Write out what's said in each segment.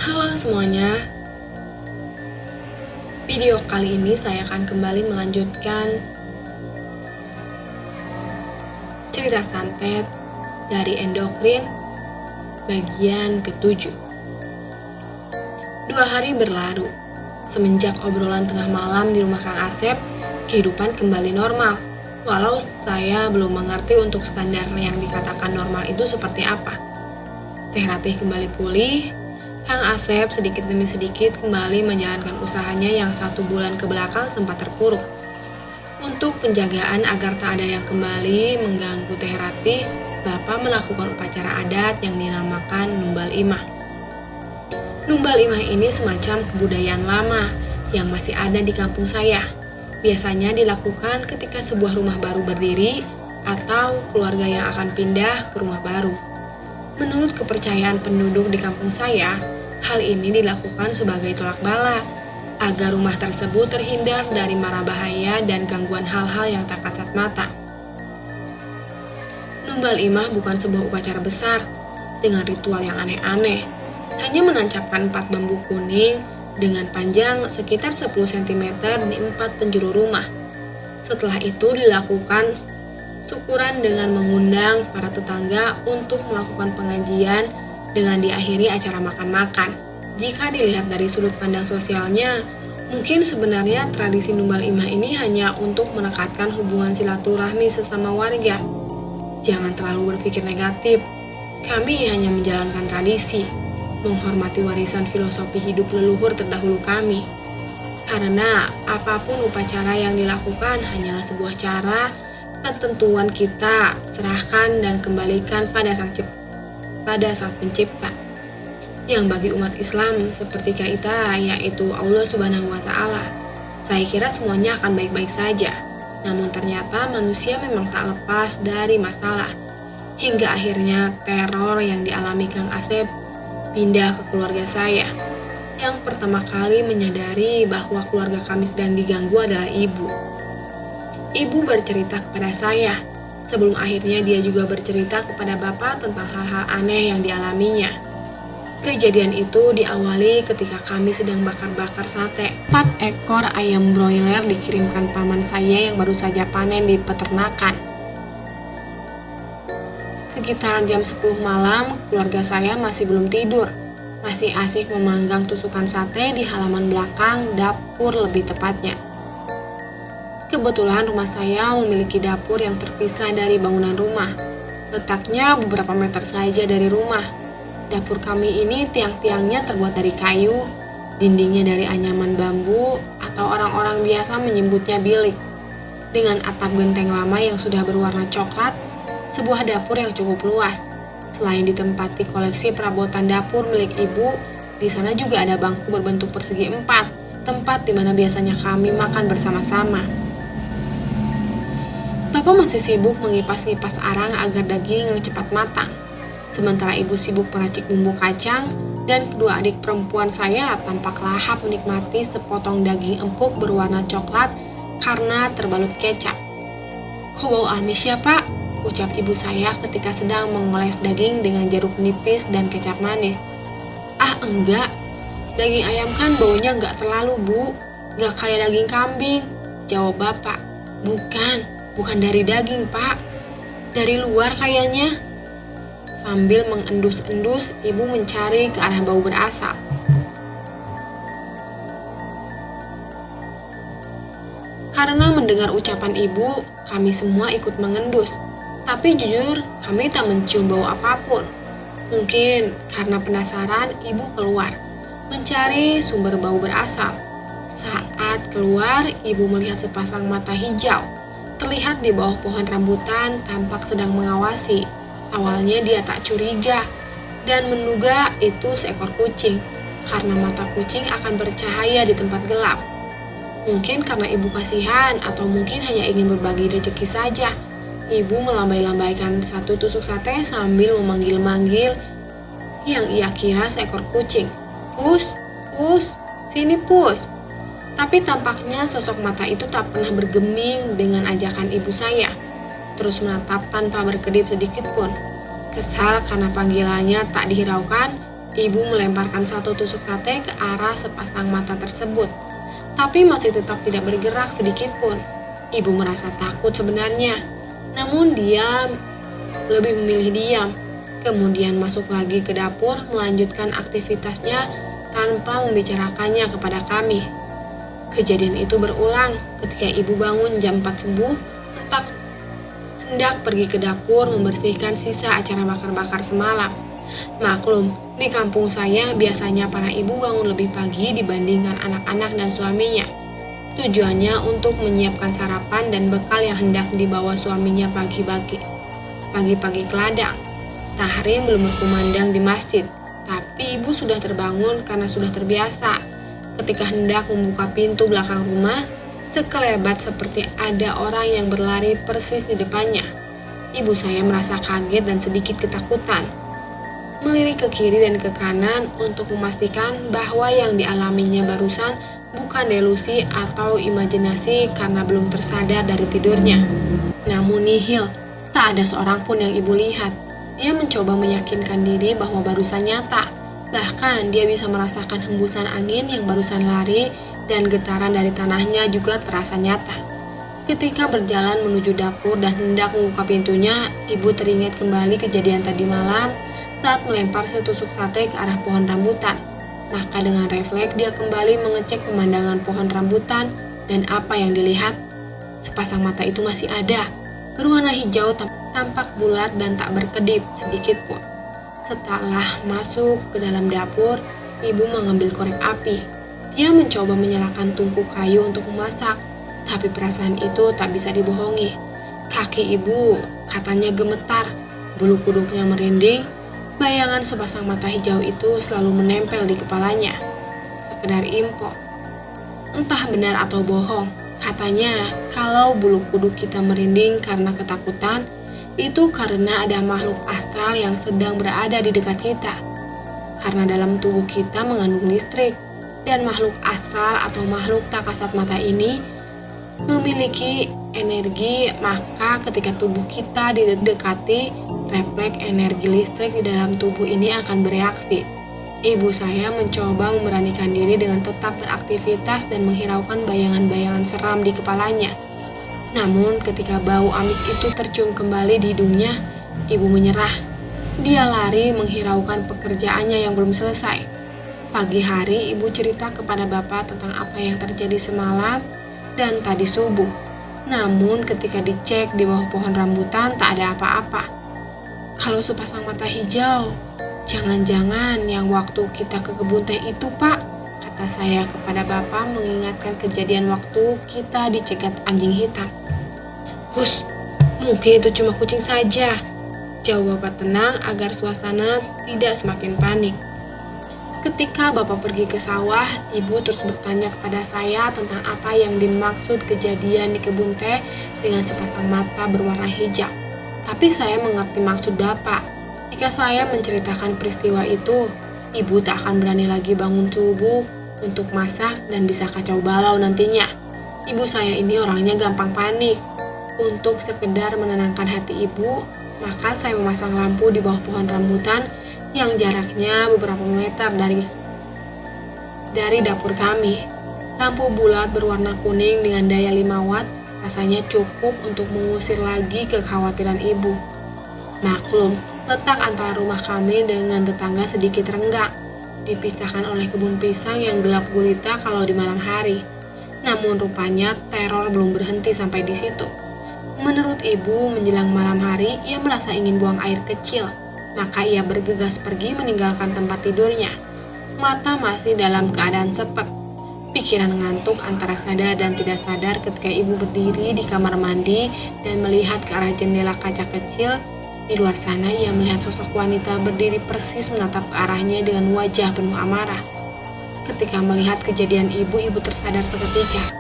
Halo semuanya, video kali ini saya akan kembali melanjutkan cerita santet dari endokrin bagian ke-7. 2 hari berlalu, semenjak obrolan tengah malam di rumah Kang Asep, kehidupan kembali normal. Walau saya belum mengerti untuk standar yang dikatakan normal itu seperti apa. Teh Ratih kembali pulih. Kang Asep sedikit demi sedikit kembali menjalankan usahanya yang 1 bulan ke belakang sempat terpuruk. Untuk penjagaan agar tak ada yang kembali mengganggu Teh Ratih, Bapak melakukan upacara adat yang dinamakan Numbal Imah. Numbal Imah ini semacam kebudayaan lama yang masih ada di kampung saya. Biasanya dilakukan ketika sebuah rumah baru berdiri atau keluarga yang akan pindah ke rumah baru. Menurut kepercayaan penduduk di kampung saya, hal ini dilakukan sebagai tolak bala, agar rumah tersebut terhindar dari mara bahaya dan gangguan hal-hal yang tak kasat mata. Numbal Imah bukan sebuah upacara besar, dengan ritual yang aneh-aneh. Hanya menancapkan 4 bambu kuning dengan panjang sekitar 10 cm di 4 penjuru rumah. Setelah itu dilakukan syukuran dengan mengundang para tetangga untuk melakukan pengajian dengan diakhiri acara makan-makan. Jika dilihat dari sudut pandang sosialnya, mungkin sebenarnya tradisi Numbal Imah ini hanya untuk menekatkan hubungan silaturahmi sesama warga. Jangan terlalu berpikir negatif. Kami hanya menjalankan tradisi, menghormati warisan filosofi hidup leluhur terdahulu kami. Karena apapun upacara yang dilakukan hanyalah sebuah cara, ketentuan kita serahkan dan kembalikan pada Sang Pencipta. Yang bagi umat Islam seperti kita, yaitu Allah Subhanahu wa Ta'ala. Saya kira semuanya akan baik-baik saja. Namun ternyata manusia memang tak lepas dari masalah. Hingga akhirnya teror yang dialami Kang Asep pindah ke keluarga saya. Yang pertama kali menyadari bahwa keluarga kami sedang diganggu adalah ibu. Ibu bercerita kepada saya. Sebelum akhirnya dia juga bercerita kepada Bapak tentang hal-hal aneh yang dialaminya. Kejadian itu diawali ketika kami sedang bakar-bakar sate. 4 ekor ayam broiler dikirimkan paman saya yang baru saja panen di peternakan. Sekitar jam 10 malam, keluarga saya masih belum tidur. Masih asik memanggang tusukan sate di halaman belakang dapur lebih tepatnya. Kebetulan rumah saya memiliki dapur yang terpisah dari bangunan rumah. Letaknya beberapa meter saja dari rumah. Dapur kami ini tiang-tiangnya terbuat dari kayu, dindingnya dari anyaman bambu, atau orang-orang biasa menyebutnya bilik. Dengan atap genteng lama yang sudah berwarna coklat, sebuah dapur yang cukup luas. Selain ditempati koleksi perabotan dapur milik ibu, di sana juga ada bangku berbentuk persegi 4, tempat di mana biasanya kami makan bersama-sama. Bapak masih sibuk mengipas-ngipas arang agar daging yang cepat matang. Sementara ibu sibuk meracik bumbu kacang, dan kedua adik perempuan saya tampak lahap menikmati sepotong daging empuk berwarna coklat karena terbalut kecap. "Kok bau amis ya, Pak?" ucap ibu saya ketika sedang mengoles daging dengan jeruk nipis dan kecap manis. "Ah, enggak. Daging ayam kan baunya enggak terlalu, Bu. Enggak kayak daging kambing," jawab Bapak. Bukan dari daging, Pak. Dari luar kayaknya." Sambil mengendus-endus, ibu mencari ke arah bau berasal. Karena mendengar ucapan ibu, kami semua ikut mengendus. Tapi jujur, kami tak mencium bau apapun. Mungkin karena penasaran, ibu keluar, mencari sumber bau berasal. Saat keluar, ibu melihat sepasang mata hijau, terlihat di bawah pohon rambutan, tampak sedang mengawasi. Awalnya dia tak curiga dan menduga itu seekor kucing, karena mata kucing akan bercahaya di tempat gelap. Mungkin karena ibu kasihan atau mungkin hanya ingin berbagi rezeki saja. Ibu melambai-lambaikan 1 tusuk sate sambil memanggil-manggil yang ia kira seekor kucing. Pus, sini Pus." Tapi tampaknya sosok mata itu tak pernah bergeming dengan ajakan ibu saya. Terus menatap tanpa berkedip sedikit pun. Kesal karena panggilannya tak dihiraukan, Ibu melemparkan satu tusuk sate ke arah sepasang mata tersebut, tapi masih tetap tidak bergerak sedikit pun. Ibu merasa takut sebenarnya, namun dia lebih memilih diam. Kemudian masuk lagi ke dapur melanjutkan aktivitasnya tanpa membicarakannya kepada kami. Kejadian itu berulang ketika ibu bangun jam 4 subuh hendak pergi ke dapur membersihkan sisa acara bakar-bakar semalam. Maklum, di kampung saya biasanya para ibu bangun lebih pagi dibandingkan anak-anak dan suaminya. Tujuannya untuk menyiapkan sarapan dan bekal yang hendak dibawa suaminya pagi-pagi ke ladang. Tahrim belum berkumandang di masjid, tapi ibu sudah terbangun karena sudah terbiasa. Ketika hendak membuka pintu belakang rumah, sekelebat seperti ada orang yang berlari persis di depannya. Ibu saya merasa kaget dan sedikit ketakutan. Melirik ke kiri dan ke kanan untuk memastikan bahwa yang dialaminya barusan bukan delusi atau imajinasi karena belum tersadar dari tidurnya. Namun nihil, tak ada seorang pun yang ibu lihat. Dia mencoba meyakinkan diri bahwa barusan nyata. Bahkan dia bisa merasakan hembusan angin yang barusan lari dan getaran dari tanahnya juga terasa nyata. Ketika berjalan menuju dapur dan hendak membuka pintunya, ibu teringat kembali kejadian tadi malam saat melempar setusuk sate ke arah pohon rambutan. Maka dengan refleks dia kembali mengecek pemandangan pohon rambutan dan apa yang dilihat? Sepasang mata itu masih ada, berwarna hijau tampak bulat dan tak berkedip sedikit pun. Setelah masuk ke dalam dapur, ibu mengambil korek api. Dia mencoba menyalakan tungku kayu untuk memasak, tapi perasaan itu tak bisa dibohongi. Kaki ibu katanya gemetar, bulu kuduknya merinding. Bayangan sepasang mata hijau itu selalu menempel di kepalanya. Sekedar info, entah benar atau bohong, katanya kalau bulu kuduk kita merinding karena ketakutan, itu karena ada makhluk astral yang sedang berada di dekat kita. Karena dalam tubuh kita mengandung listrik, dan makhluk astral atau makhluk tak kasat mata ini memiliki energi, maka ketika tubuh kita didekati, refleks energi listrik di dalam tubuh ini akan bereaksi. Ibu saya mencoba memberanikan diri dengan tetap beraktivitas dan menghiraukan bayangan-bayangan seram di kepalanya. Namun ketika bau amis itu tercium kembali di hidungnya, ibu menyerah. Dia lari menghiraukan pekerjaannya yang belum selesai. Pagi hari ibu cerita kepada bapak tentang apa yang terjadi semalam dan tadi subuh. Namun ketika dicek di bawah pohon rambutan tak ada apa-apa. Kalau sepasang mata hijau, jangan-jangan yang waktu kita ke kebun teh itu, Pak, kata saya kepada bapak mengingatkan kejadian waktu kita dicegat anjing hitam. Hus, mungkin itu cuma kucing saja, jawab bapak tenang agar suasana tidak semakin panik. Ketika bapak pergi ke sawah, ibu terus bertanya kepada saya tentang apa yang dimaksud kejadian di kebun teh dengan sepasang mata berwarna hijau. Tapi saya mengerti maksud bapak. Jika saya menceritakan peristiwa itu, ibu tak akan berani lagi bangun subuh untuk masak dan bisa kacau balau nantinya. Ibu saya ini orangnya gampang panik. Untuk sekedar menenangkan hati ibu, maka saya memasang lampu di bawah pohon rambutan yang jaraknya beberapa meter dari dapur kami. Lampu bulat berwarna kuning dengan daya 5 watt rasanya cukup untuk mengusir lagi kekhawatiran ibu. Maklum, letak antara rumah kami dengan tetangga sedikit renggang, dipisahkan oleh kebun pisang yang gelap gulita kalau di malam hari. Namun rupanya teror belum berhenti sampai di situ. Menurut ibu, menjelang malam hari ia merasa ingin buang air kecil. Maka ia bergegas pergi meninggalkan tempat tidurnya. Mata masih dalam keadaan sepet. Pikiran ngantuk antara sadar dan tidak sadar ketika ibu berdiri di kamar mandi dan melihat ke arah jendela kaca kecil. Di luar sana ia melihat sosok wanita berdiri persis menatap ke arahnya dengan wajah penuh amarah. Ketika melihat kejadian ibu tersadar seketika.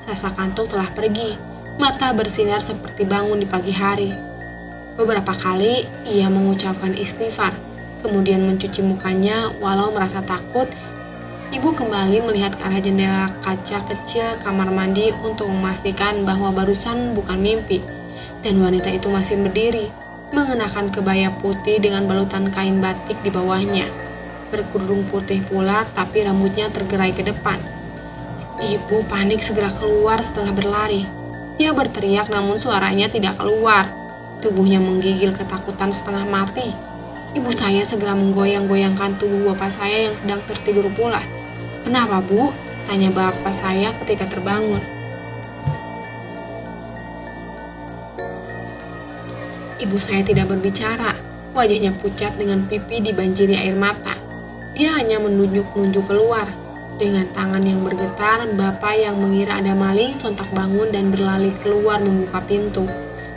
Rasa kantuk telah pergi. Mata bersinar seperti bangun di pagi hari. Beberapa kali ia mengucapkan istighfar, kemudian mencuci mukanya walau merasa takut. Ibu kembali melihat ke arah jendela kaca kecil kamar mandi untuk memastikan bahwa barusan bukan mimpi. Dan wanita itu masih berdiri, mengenakan kebaya putih dengan balutan kain batik di bawahnya. berkerudung putih pula tapi rambutnya tergerai ke depan. Ibu panik segera keluar setengah berlari. Dia berteriak namun suaranya tidak keluar. Tubuhnya menggigil ketakutan setengah mati. Ibu saya segera menggoyang-goyangkan tubuh bapak saya yang sedang tertidur pula. "Kenapa, Bu?" tanya bapak saya ketika terbangun. Ibu saya tidak berbicara. Wajahnya pucat dengan pipi dibanjiri air mata. Dia hanya menunjuk-nunjuk keluar. Dengan tangan yang bergetar, bapak yang mengira ada maling sontak bangun dan berlari keluar membuka pintu.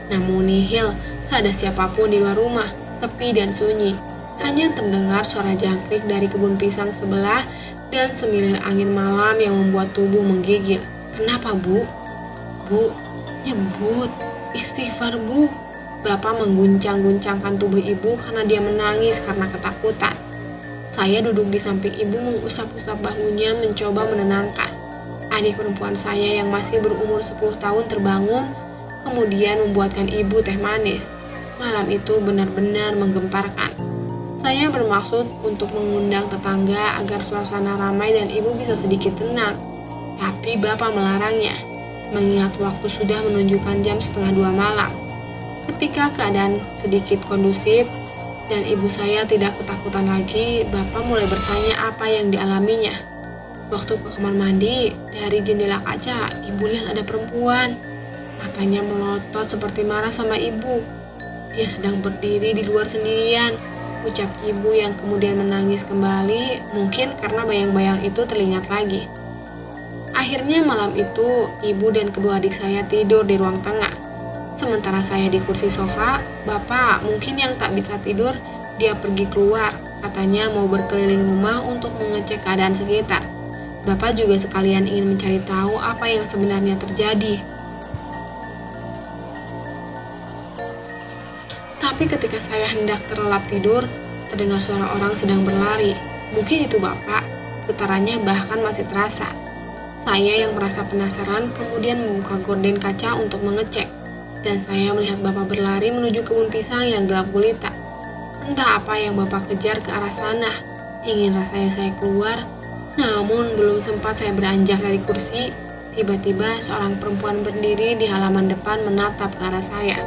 Namun nihil, tak ada siapapun di luar rumah, sepi dan sunyi. Hanya terdengar suara jangkrik dari kebun pisang sebelah dan semilir angin malam yang membuat tubuh menggigil. "Kenapa, Bu?" "Bu, nyebut. Istighfar, Bu." Bapak mengguncang-guncangkan tubuh ibu karena dia menangis karena ketakutan. Saya duduk di samping ibu mengusap-usap bahunya mencoba menenangkan. Adik perempuan saya yang masih berumur 10 tahun terbangun, kemudian membuatkan ibu teh manis. Malam itu benar-benar menggemparkan. Saya bermaksud untuk mengundang tetangga agar suasana ramai dan ibu bisa sedikit tenang. Tapi bapak melarangnya, mengingat waktu sudah menunjukkan jam 1:30 malam. Ketika keadaan sedikit kondusif dan ibu saya tidak ketakutan lagi, bapak mulai bertanya apa yang dialaminya. "Waktu ke kamar mandi, dari jendela kaca, ibu lihat ada perempuan. Matanya melotot seperti marah sama ibu. Dia sedang berdiri di luar sendirian," ucap ibu yang kemudian menangis kembali, mungkin karena bayang-bayang itu teringat lagi. Akhirnya malam itu, ibu dan kedua adik saya tidur di ruang tengah. Sementara saya di kursi sofa, bapak mungkin yang tak bisa tidur, dia pergi keluar. Katanya mau berkeliling rumah untuk mengecek keadaan sekitar. Bapak juga sekalian ingin mencari tahu apa yang sebenarnya terjadi. Tapi ketika saya hendak terlelap tidur, terdengar suara orang sedang berlari. Mungkin itu bapak, getarannya bahkan masih terasa. Saya yang merasa penasaran kemudian membuka gorden kaca untuk mengecek. Dan saya melihat bapak berlari menuju kebun pisang yang gelap gulita. Entah apa yang bapak kejar ke arah sana. Ingin rasanya saya keluar, namun belum sempat saya beranjak dari kursi, tiba-tiba seorang perempuan berdiri di halaman depan menatap ke arah saya.